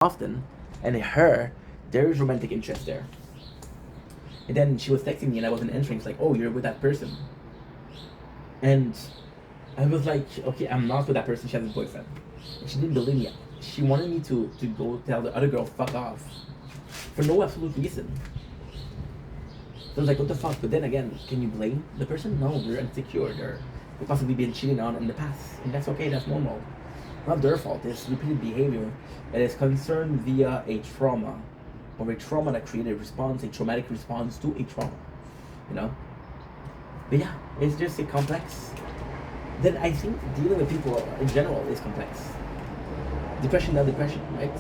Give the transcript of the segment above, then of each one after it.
often, and there's romantic interest there. And then she was texting me and I wasn't answering. She's like, "Oh, you're with that person." And I was like, "Okay, I'm not with that person. She has a boyfriend." And she didn't believe me. She wanted me to go tell the other girl, "Fuck off," for no absolute reason. So I was like, "What the fuck?" But then again, can you blame the person? No, they're insecure. They've possibly been cheating on in the past, and that's okay. That's normal. Not their fault. It's repeated behavior that is concerned via a trauma, or a trauma that created a response, a traumatic response to a trauma. You know. But yeah, it's just a complex. Then I think dealing with people in general is complex. Depression, not depression, right?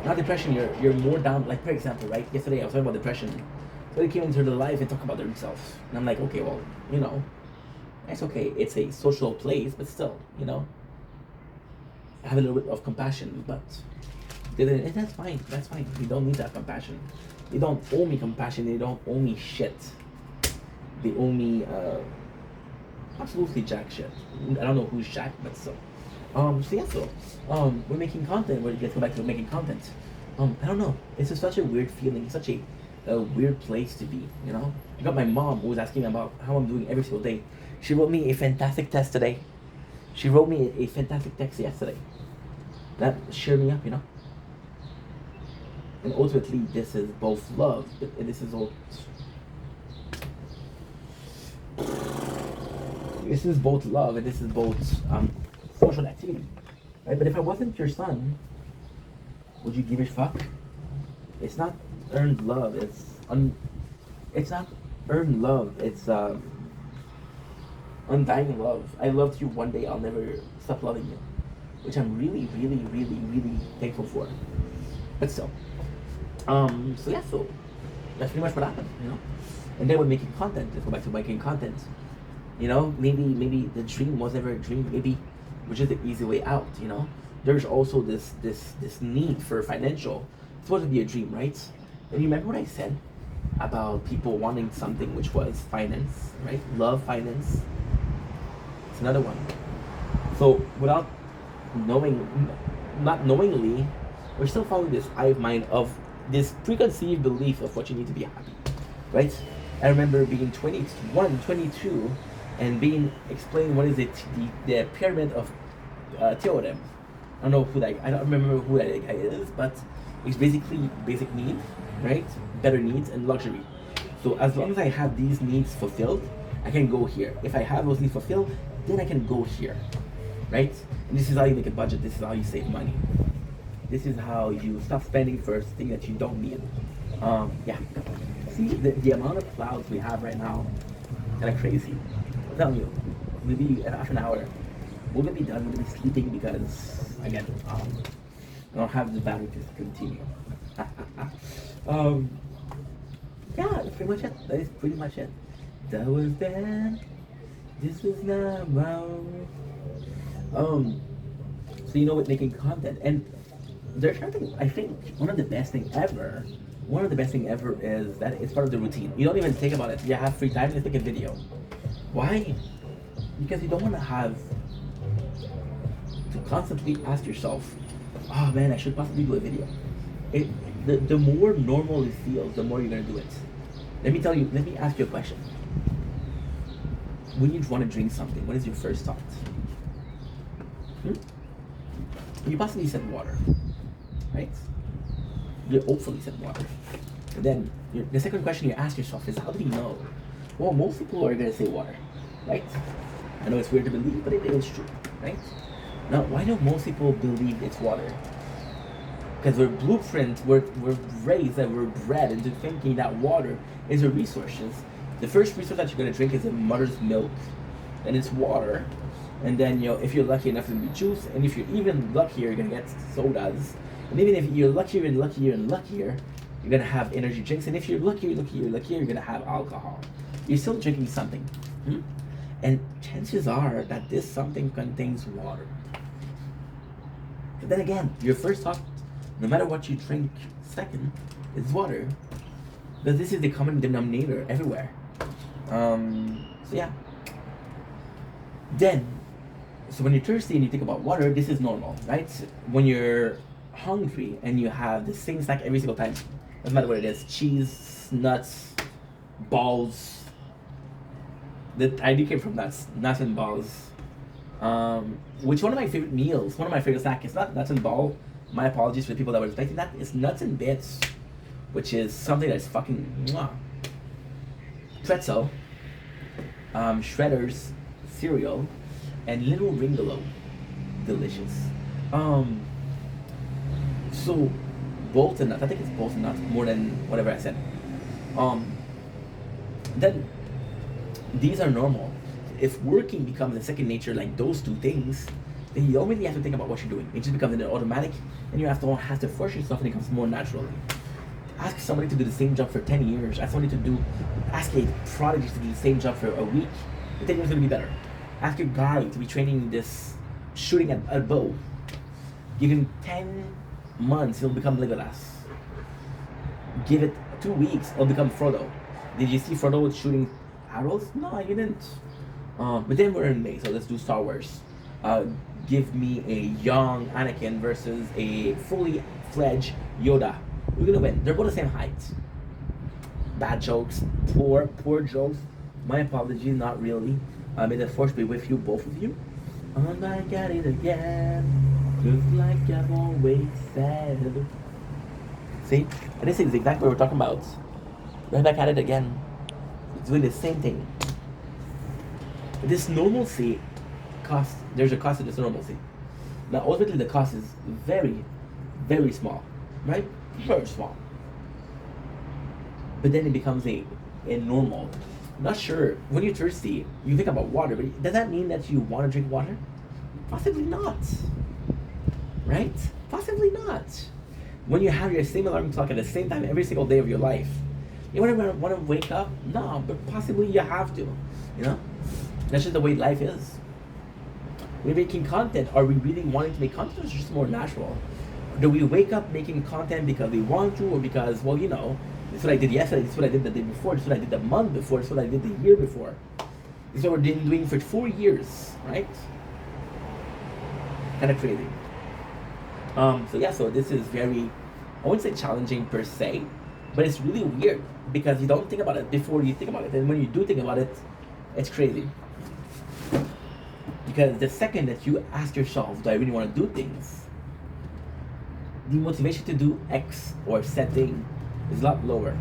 Not depression. You're more down. Like for example, right? Yesterday I was talking about depression. So they came into the life and talk about themselves, and I'm like, okay, well, it's okay. It's a social place, but still, have a little bit of compassion. But and that's fine. That's fine. You don't need that compassion. They don't owe me compassion. They don't owe me shit. They owe me absolutely jack shit. I don't know who's jack, but still. We're making content. Let's go back to making content. I don't know. It's just such a weird feeling. Such a weird place to be. I got my mom who was asking me about how I'm doing every single day. She wrote me a fantastic test today. She wrote me a fantastic text yesterday. That cheered me up. And ultimately, this is both love, but this is all. This is both love and this is both social activity, right? But if I wasn't your son, would you give a fuck? It's not earned love. It's not earned love. It's undying love. I loved you one day. I'll never stop loving you, which I'm really, really, really, really thankful for. But still, so that's pretty much what happened, And then we're making content. Let's go back to making content. Maybe the dream was never a dream. Maybe which is the easy way out. There's also this need for financial. It's supposed to be a dream, right? And you remember what I said about people wanting something which was finance, right? Love, finance. It's another one. So without not knowingly, we're still following this hive mind of this preconceived belief of what you need to be happy, right? I remember being 21, 22, and being explained what is the pyramid of Theorem. I don't remember who that guy is, but it's basically basic needs, right? Better needs and luxury. So as long as I have these needs fulfilled, I can go here. If I have those needs fulfilled, then I can go here, right? And this is how you make a budget. This is how you save money. This is how you stop spending for things that you don't need. Yeah. See, the amount of clouds we have right now, kind of crazy. I'm telling you, maybe in half an hour, we're gonna be done. We're gonna be sleeping because, again, I don't have the battery to continue. Yeah, that's pretty much it. That is pretty much it. That was then. This was now. So with making content, and there's something I think one of the best thing ever is that it's part of the routine. You don't even think about it. You have free time, let's make a video. Why? Because you don't want to have to constantly ask yourself, oh man, I should possibly do a video. The more normal it feels, the more you're gonna do it. Let me ask you a question. When you want to drink something, what is your first thought? You possibly said water, right? You hopefully said water. And then the second question you ask yourself is, how do you know? Well, most people are gonna say water, right? I know it's weird to believe, but it is true, right? Now, why do most people believe it's water? Because we're blueprints, we're raised and we're bred into thinking that water is a resource. The first resource that you're gonna drink is a mother's milk, and it's water. And then if you're lucky enough, it'll be juice, and if you're even luckier, you're gonna get sodas. And even if you're luckier and luckier and luckier, you're gonna have energy drinks. And if you're luckier, you're gonna have alcohol. You're still drinking something. And chances are that this something contains water. But then again, your first thought, no matter what you drink second, is water. Because this is the common denominator everywhere. So yeah. Then, so when you're thirsty and you think about water, this is normal, right? When you're hungry and you have the same snack every single time, doesn't matter what it is, cheese, nuts, balls. The idea came from nuts and balls. Which one of my favorite meals, one of my favorite snacks, is not nuts and ball. My apologies for the people that were expecting that. It's nuts and bits, which is something that's fucking mwah. Pretzel, Shredder's cereal, and Little Ringolo, delicious. So Bolton nuts, I think it's Bolton nuts more than whatever I said. Then these are normal. If working becomes a second nature like those two things, then you don't really have to think about what you're doing. It just becomes an automatic, and you don't have to force yourself, and it comes more naturally. Ask somebody to do the same job for 10 years. Ask a prodigy to do the same job for a week. In 10 years, it's going to be better. Ask a guy to be training this shooting at a bow. Give him 10 months, he'll become Legolas. Give it 2 weeks, he'll become Frodo. Did you see Frodo shooting arrows? No, you didn't. But then we're in May, so let's do Star Wars. Give me a young Anakin versus a fully fledged Yoda. Who's gonna win? They're both the same height. Bad jokes, poor jokes. My apologies, not really. May the force be with you, both of you. Oh, I got it again, just like I've always said. See? And this is exactly what we're talking about. Right back at it again. It's doing the same thing. This normalcy cost, there's a cost to this normalcy. Now, ultimately, the cost is very, very small, right? Very small. But then it becomes a normal. Not sure. When you're thirsty, you think about water, but does that mean that you want to drink water? Possibly not. Right? Possibly not. When you have your same alarm clock at the same time every single day of your life, you want to wake up? No, but possibly you have to. You know? That's just the way life is. We're making content. Are we really wanting to make content, or is it just more natural? Do we wake up making content because we want to, or because, well, you know, this is what I did yesterday, this is what I did the day before, this is what I did the month before, this is what I did the year before. This is what we're doing for 4 years, right? Kind of crazy. So this is very, I wouldn't say challenging per se, but it's really weird because you don't think about it before you think about it. And when you do think about it, it's crazy. Because the second that you ask yourself, do I really want to do things? The motivation to do X or said thing is a lot lower.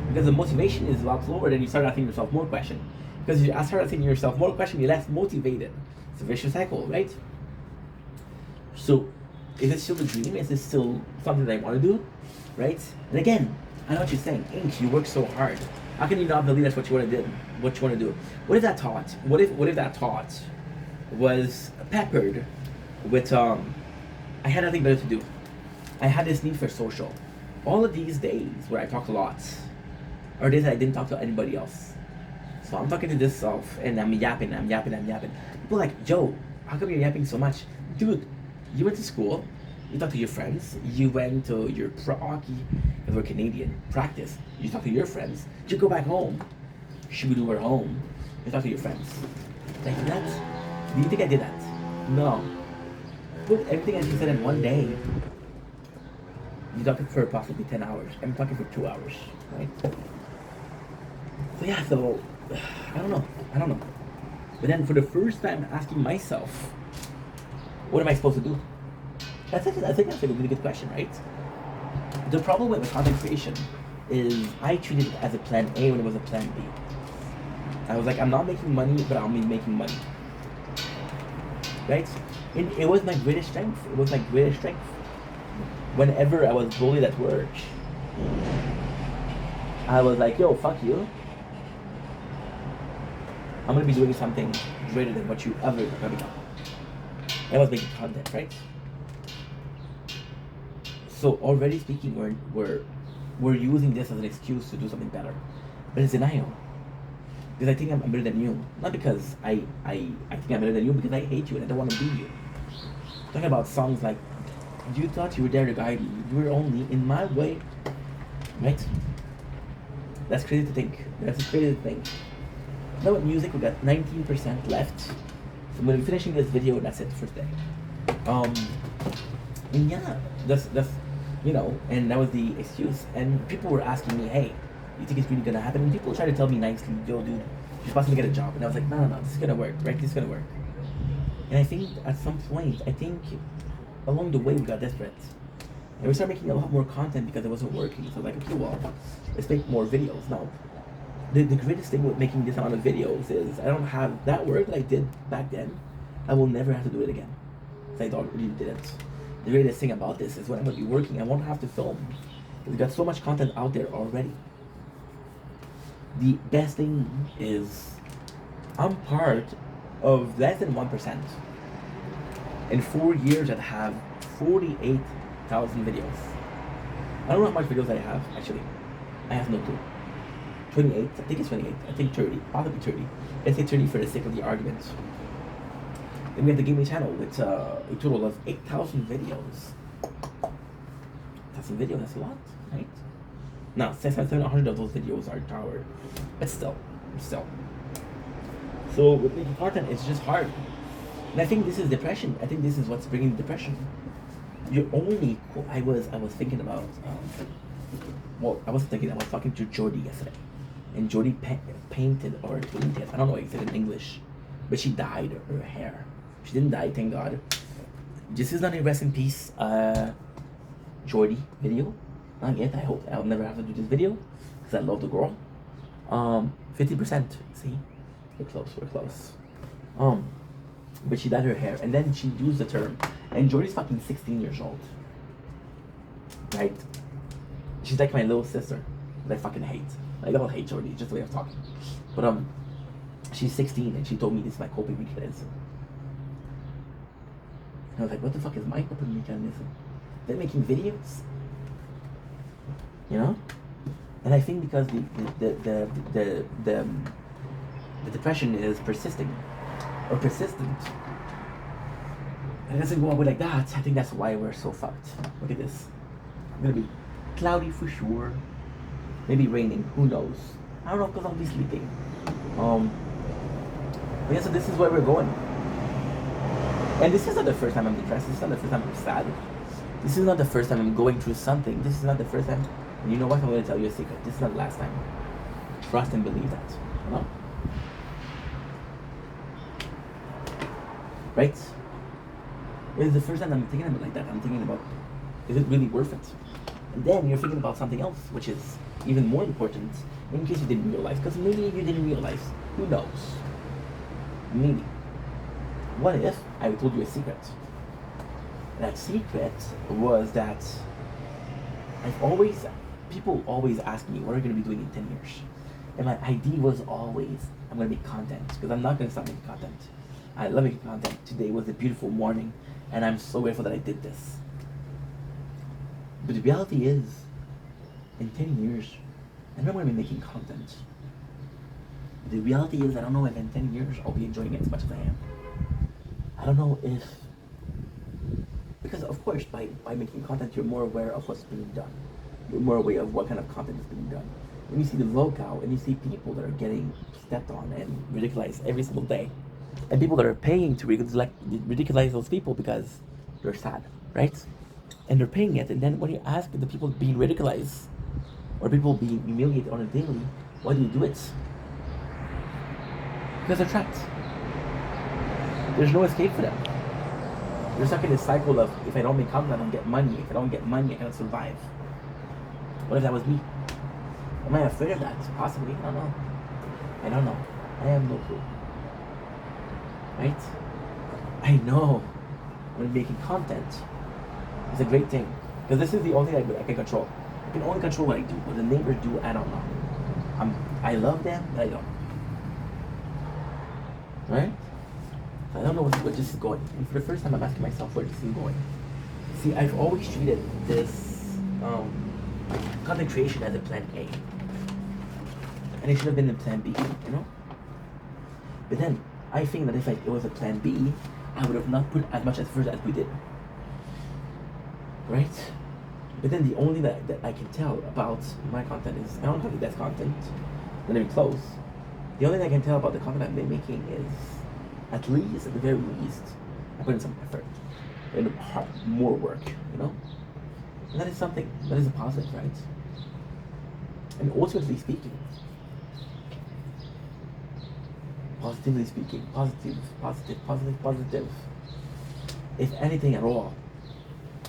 Because the motivation is a lot lower, then you start asking yourself more questions. Because you start asking yourself more questions, you're less motivated. It's a vicious cycle, right? So, is it still a dream? Is it still something that I want to do? Right? And again, I know what you're saying. Inc, you work so hard. How can you not believe that's what you want to do? What you want to do? What if that thought? What if that thought was peppered with I had nothing better to do. I had this need for social. All of these days where I talk a lot are days that I didn't talk to anybody else. So I'm talking to this self and I'm yapping. People are like, Joe, how come you're yapping so much? Dude, you went to school, you talk to your friends, you went to your hockey, if we're Canadian, practice, you talk to your friends, you go back home, should we do our home, you talk to your friends. Did I do that? Do you think I did that? No. Put everything I just said in one day. You're talking for possibly 10 hours. I'm talking for 2 hours, right? So I don't know. But then for the first time asking myself, what am I supposed to do? I think that's a really good question, right? The problem with content creation is I treated it as a plan A when it was a plan B. I was like, I'm not making money, but I'll be making money. Right? And it was my greatest strength. Whenever I was bullied at work, I was like, yo, fuck you. I'm gonna be doing something greater than what you ever become. I was making content, right? So already speaking, we're using this as an excuse to do something better, but it's denial. Because I think I'm better than you, not because I think I'm better than you, because I hate you and I don't want to be you. Talking about songs like, you thought you were there to guide me, you were only in my way, right? That's crazy to think. Now with music, we got 19% left. So I'm gonna be finishing this video, and that's it for today. And yeah, that's and that was the excuse. And people were asking me, hey, you think it's really gonna happen? And people try to tell me nicely, yo, dude, you're supposed to get a job. And I was like, no, no, no, this is gonna work, right? This is gonna work. And I think at some point, I think along the way we got desperate. And we started making a lot more content because it wasn't working. So I was like, okay, well, let's make more videos. Now, the greatest thing with making this amount of videos is I don't have that work that I did back then. I will never have to do it again. I already did it. The greatest thing about this is when I'm going to be working, I won't have to film. We've got so much content out there already. The best thing is I'm part of less than 1%. In 4 years, I'd have 48,000 videos. I don't know how much videos I have, actually. I have no clue. 28, I think it's 28. I think 30, possibly 30. Let's say 30 for the sake of the argument. Then we have the gaming channel with a total of 8,000 videos. 8,000 videos, that's a lot, right? Now, 700 of those videos are towered. But still. So with making content, it's just hard. And I think this is depression. I think this is what's bringing depression. You're only, I was thinking about, I was talking to Jordy yesterday. And Jordy painted, I don't know what you said in English, but she dyed her hair. She didn't die, thank God. This is not a rest in peace Jordy video. Not yet, I hope I'll never have to do this video, because I love the girl. 50%, see? We're close. But she dyed her hair, and then she used the term, and Jordy's fucking 16 years old. Right? She's like my little sister, that I fucking hate. I don't hate Jordy, just the way of talking. But she's 16 and she told me this is my coping mechanism. And I was like, what the fuck is my coping mechanism? They're making videos, you know? And I think because the depression is persisting or persistent, and it doesn't go away like that. I think that's why we're so fucked. Look at this. It's gonna be cloudy for sure. Maybe raining, who knows? I don't know, because I'll be sleeping. But yeah, so this is where we're going. And this is not the first time I'm depressed. This is not the first time I'm sad. This is not the first time I'm going through something. This is not the first time. And you know what? I'm going to tell you a secret. This is not the last time. Trust and believe that. You know? Right? It's the first time I'm thinking about it like that. I'm thinking about, is it really worth it? And then you're thinking about something else, which is even more important, in case you didn't realize. Because maybe you didn't realize. Who knows? Maybe. What if I told you a secret? That secret was that people always ask me, what are you going to be doing in 10 years? And my idea was always, I'm going to make content, because I'm not going to stop making content. I love making content. Today was a beautiful morning, and I'm so grateful that I did this. But the reality is, in 10 years, I'm not going to be making content. The reality is, I don't know if in 10 years I'll be enjoying it as much as I am. I don't know if, because of course, by making content, you're more aware of what's being done. You're more aware of what kind of content is being done. When you see the locale, and you see people that are getting stepped on and ridiculized every single day, and people that are paying to ridiculize those people because they're sad, right? And they're paying it, and then when you ask the people being ridiculized, or people being humiliated on a daily, why do you do it? Because they're trapped. There's no escape for them. They're stuck in this cycle of, if I don't make content, I don't get money. If I don't get money, I cannot survive. What if that was me? Am I afraid of that? Possibly. I don't know. I have no clue. Right? I know when making content is a great thing. Because this is the only thing I can control. I can only control what I do. What the neighbors do, I don't know. I love them, but I don't. Right? So I don't know where this is going. And for the first time, I'm asking myself where this is going. See, I've always treated this content creation as a plan A. And it should have been a plan B, you know? But then, I think that if it was a plan B, I would have not put as much effort as we did. Right? But then the only that I can tell about my content is, I don't have the best content. Let me close. The only thing I can tell about the content I've been making is, at the very least, I put in some effort. and more work, you know? And that is something, that is a positive, right? And ultimately speaking, positively speaking, positive. If anything at all,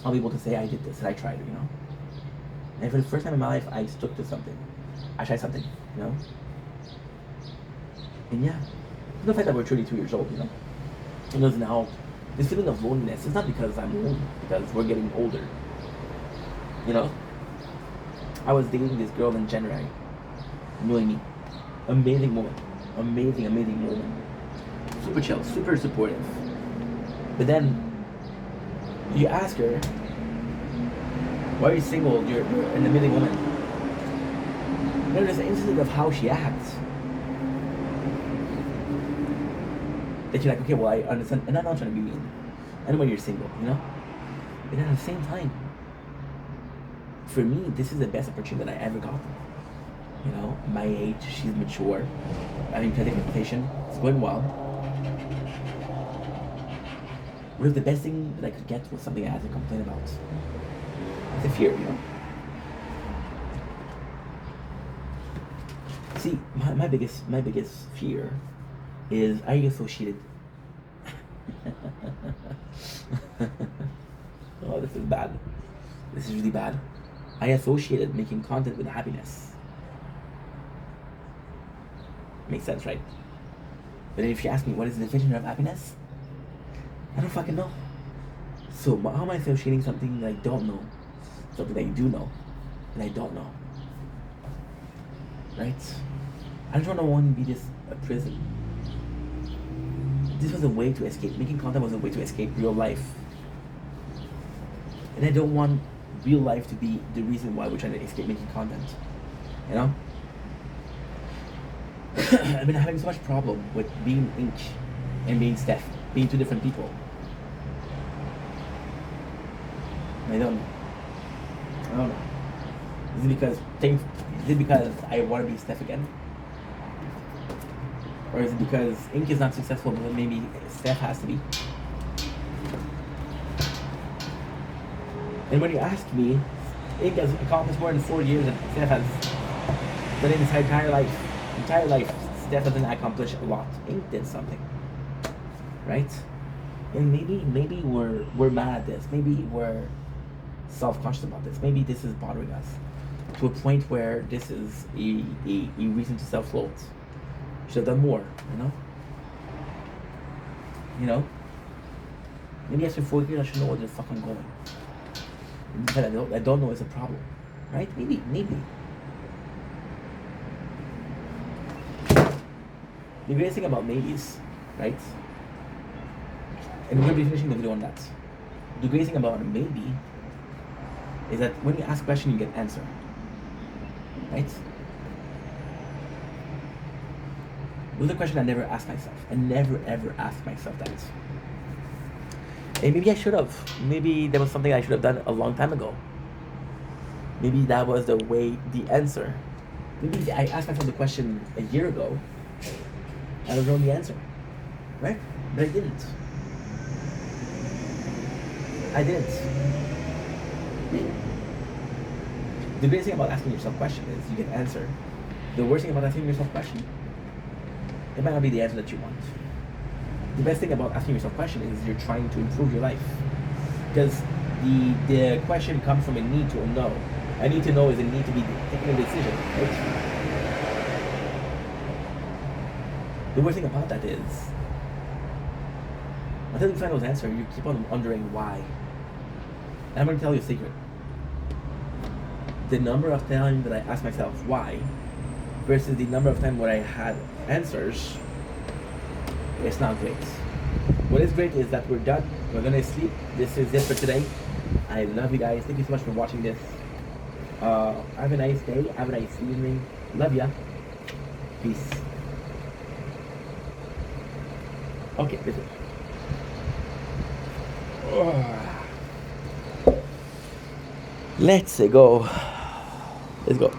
I'll be able to say I did this and I tried, you know? And for the first time in my life, I stuck to something. I tried something, you know? And yeah, the fact that we're 32 years old, you know? And there's now this feeling of loneliness. It's not because I'm lonely, because we're getting older. You know? I was dating this girl in January. Noemi. Amazing woman. Amazing woman. Super chill, super supportive. But then, you ask her, why are you single? You're an amazing woman. You know, there's an instinct of how she acts. That you're like, okay, well, I understand, and I'm not trying to be mean. I know when you're single, you know? But at the same time, for me, this is the best opportunity that I ever got. You know, my age, she's mature. I mean, plenty of meditation, it's going well. Really, the best thing that I could get was something I had to complain about. It's a fear, you know? See, my biggest fear is I associated. Oh, this is bad. This is really bad. I associated making content with happiness. Makes sense, right? But then if you ask me what is the definition of happiness, I don't fucking know. So how am I associating something that I don't know? Something that I do know, and I don't know. Right? I don't want to be just a prison. This was a way to escape. Making content was a way to escape real life. And I don't want real life to be the reason why we're trying to escape making content. You know? I've been having so much problem with being Ink and being Steph, being two different people. I don't know. Is it because I want to be Steph again? Or is it because Ink is not successful, but maybe Steph has to be? And when you ask me, Ink has accomplished more in 4 years than Steph has done in his entire life. Steph hasn't accomplished a lot. Ink did something, right? And maybe we're mad at this. Maybe we're self-conscious about this. Maybe this is bothering us to a point where this is a reason to self-loathe. Should have done more, you know? Maybe after 4 years I should know where the fuck I'm going. But I don't know is a problem, right? Maybe. The greatest thing about maybes, right? And we're going to be finishing the video on that. The greatest thing about a maybe is that when you ask a question, you get answer, right? It was a question I never asked myself. I never ever asked myself that. And maybe I should have. Maybe there was something I should have done a long time ago. Maybe that was the answer. Maybe I asked myself the question a year ago. I don't know the answer, right? But I didn't. The greatest thing about asking yourself a question is you get an answer. The worst thing about asking yourself a question, it might not be the answer that you want. The best thing about asking yourself a question is you're trying to improve your life. Because the question comes from a need to know. A need to know is a need to be taking a decision, right? The worst thing about that is, until you find those answers, you keep on wondering why. And I'm going to tell you a secret. The number of times that I asked myself why versus the number of times where I had answers, it's not great. What is great is that we're done. We're going to sleep. This is it for today. I love you guys. Thank you so much for watching this. Have a nice day. Have a nice evening. Love ya. Peace. Okay, this is. Let's go. Let's go.